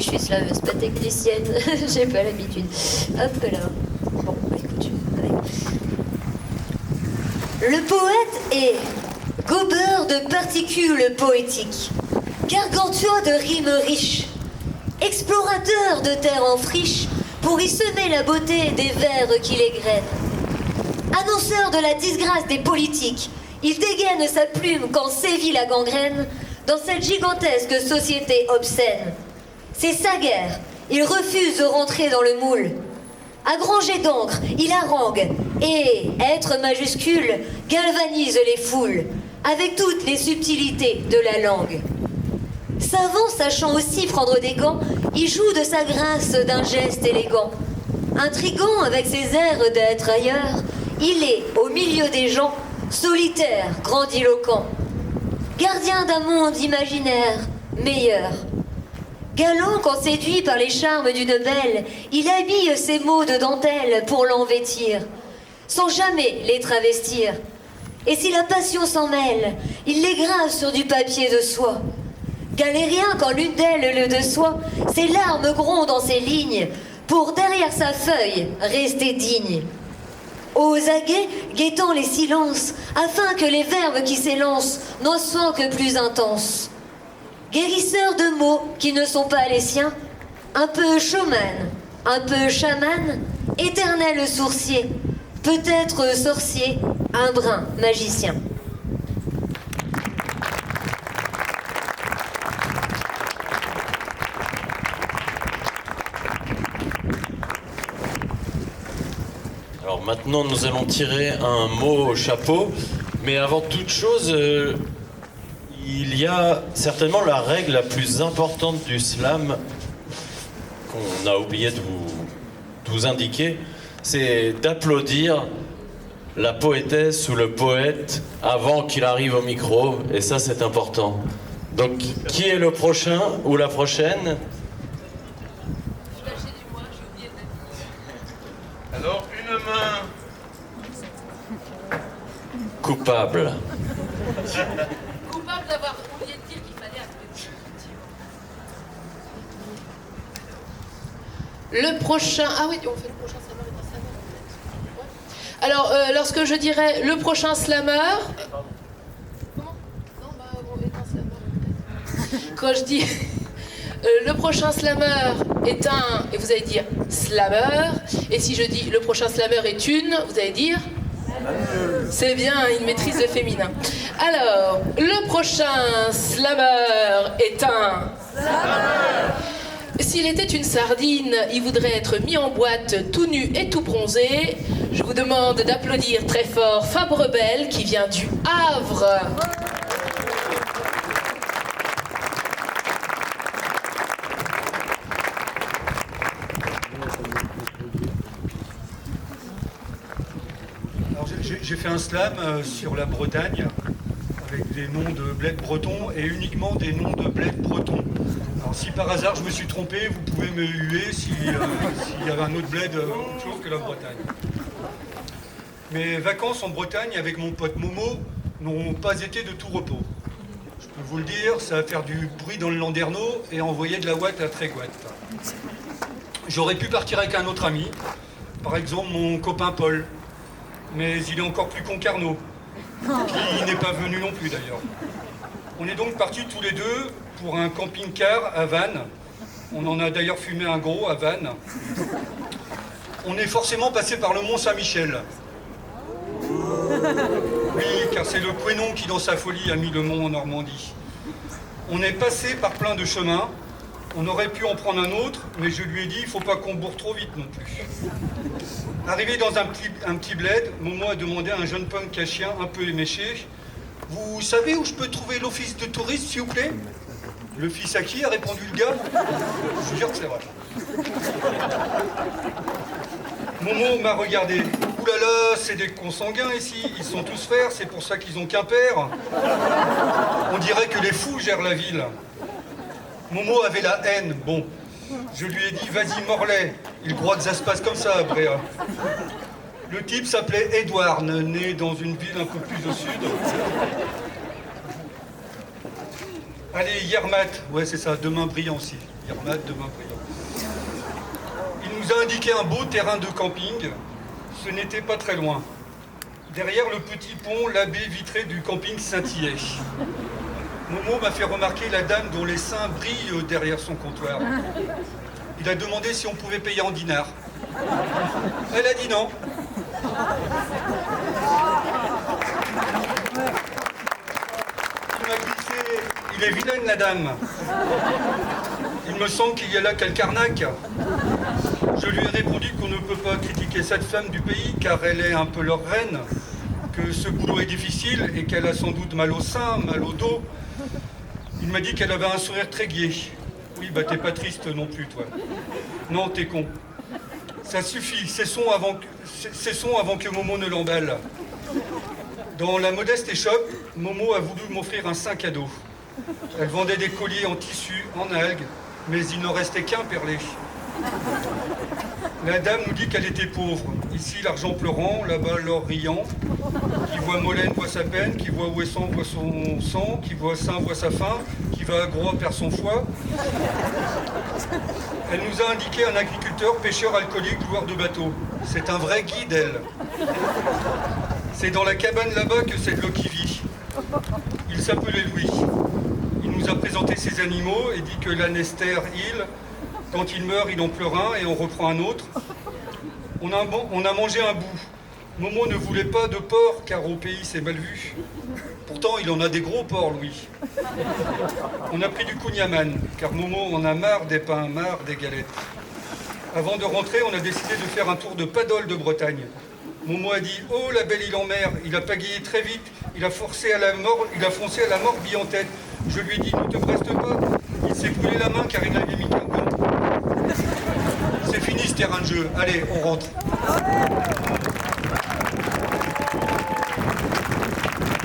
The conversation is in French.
je suis slaveuse, pas technicienne, j'ai pas l'habitude. Hop là. Bon, bah écoute, Le poète est gobeur de particules poétiques, gargantua de rimes riches, explorateur de terre en friche pour y semer la beauté des vers qu'il égrène. Annonceur de la disgrâce des politiques, il dégaine sa plume quand sévit la gangrène dans cette gigantesque société obscène. C'est sa guerre, il refuse de rentrer dans le moule. À grands jets d'encre, il harangue et, être majuscule, galvanise les foules avec toutes les subtilités de la langue. Savant, sachant aussi prendre des gants, il joue de sa grâce d'un geste élégant. Intrigant avec ses airs d'être ailleurs, il est, au milieu des gens, solitaire, grandiloquent. Gardien d'un monde imaginaire, meilleur. Galant quand séduit par les charmes d'une belle, il habille ses mots de dentelle pour l'envêtir, sans jamais les travestir. Et si la passion s'en mêle, il les grave sur du papier de soie. Galérien quand l'une d'elles le déçoit, ses larmes grondent dans ses lignes, pour derrière sa feuille rester digne. Aux aguets, guettant les silences, afin que les verbes qui s'élancent n'en soient que plus intenses. Guérisseur de mots qui ne sont pas les siens, un peu showman, un peu chaman, éternel sourcier, peut-être sorcier, un brin magicien. Alors maintenant, nous allons tirer un mot au chapeau, mais avant toute chose, il y a certainement la règle la plus importante du slam qu'on a oublié de vous indiquer, c'est d'applaudir la poétesse ou le poète avant qu'il arrive au micro, et ça c'est important. Donc qui est le prochain ou la prochaine? Alors une main coupable. Coupable d'avoir oublié de dire qu'il fallait applaudir. Le prochain... Ah oui, on fait le prochain slammer et un slammer. Ouais. Alors, lorsque je dirais le prochain slammer... Comment? Non, bah, on est un slammer. Quand je dis... le prochain slammer est un... Et vous allez dire slammer. Et si je dis le prochain slammer est une, vous allez dire... C'est bien, une maîtrise de féminin. Alors, le prochain slammer est un... Slammer. S'il était une sardine, il voudrait être mis en boîte tout nu et tout bronzé. Je vous demande d'applaudir très fort Fabre Belle qui vient du Havre. J'ai fait un slam sur la Bretagne avec des noms de bleds bretons et uniquement des noms de bleds bretons. Alors si par hasard je me suis trompé, vous pouvez me huer s'il y avait un autre bled autre chose que la Bretagne. Mes vacances en Bretagne avec mon pote Momo n'ont pas été de tout repos. Je peux vous le dire, ça va faire du bruit dans le Landerneau et envoyer de la ouate à Tréguat. J'aurais pu partir avec un autre ami, par exemple mon copain Paul. Mais il est encore plus con qu'Arnaud, qui n'est pas venu non plus d'ailleurs. On est donc partis tous les deux pour un camping-car à Vannes. On en a d'ailleurs fumé un gros à Vannes. On est forcément passé par le Mont Saint-Michel. Oui, car c'est le Quénon qui, dans sa folie, a mis le mont en Normandie. On est passé par plein de chemins. On aurait pu en prendre un autre, mais je lui ai dit, il ne faut pas qu'on bourre trop vite non plus. Arrivé dans un petit bled, Momo a demandé à un jeune punk à chien un peu éméché, « Vous savez où je peux trouver l'office de tourisme, s'il vous plaît ?» Le fils à qui a répondu le gars. Je vous jure que c'est vrai. Momo m'a regardé. « Ouh là là, c'est des consanguins ici, ils sont tous frères, c'est pour ça qu'ils ont qu'un père. On dirait que les fous gèrent la ville. » Momo avait la haine, bon. Je lui ai dit, vas-y, Morlaix. Il croit que ça se passe comme ça, à Bréa. Le type s'appelait Edouard, né dans une ville un peu plus au sud. Allez, Yermat, ouais c'est ça, demain brillant aussi. Yermat, demain brillant. Il nous a indiqué un beau terrain de camping. Ce n'était pas très loin. Derrière le petit pont, la baie vitrée du camping scintillait. Momo m'a fait remarquer la dame dont les seins brillent derrière son comptoir. Il a demandé si on pouvait payer en dinars. Elle a dit non. Il m'a glissé. Il est vilaine la dame. Il me semble qu'il y a là quelque arnaque. Je lui ai répondu qu'on ne peut pas critiquer cette femme du pays car elle est un peu leur reine, que ce boulot est difficile et qu'elle a sans doute mal au sein, mal au dos. Il m'a dit qu'elle avait un sourire très gai. Oui, bah t'es pas triste non plus, toi. Non, t'es con. Ça suffit, cessons avant que Momo ne l'emballe. Dans la modeste échoppe, Momo a voulu m'offrir un sac à dos. Elle vendait des colliers en tissu, en algues, mais il n'en restait qu'un perlé. La dame nous dit qu'elle était pauvre. Ici, l'argent pleurant, là-bas, l'or riant. Qui voit Molène voit sa peine, qui voit Ouessant voit son sang, qui voit Saint voit sa faim, qui va à Groix perd son foie. Elle nous a indiqué un agriculteur, pêcheur alcoolique, joueur de bateau. C'est un vrai guide, elle. C'est dans la cabane là-bas que c'est de l'eau qui vit. Il s'appelait Louis. Il nous a présenté ses animaux et dit que l'anester, quand il meurt, il en pleure un et on reprend un autre. On a mangé un bout. Momo ne voulait pas de porc car au pays c'est mal vu. Pourtant il en a des gros porcs, Louis. On a pris du kouign-amann car Momo en a marre des pains, marre des galettes. Avant de rentrer, on a décidé de faire un tour de paddle de Bretagne. Momo a dit « Oh la belle île en mer !» Il a pagayé très vite, il a foncé à la mort bille en tête. Je lui ai dit « Ne te preste pas !» Il s'est brûlé la main car il avait mis qu'un gant. C'est fini ce terrain de jeu. Allez, on rentre.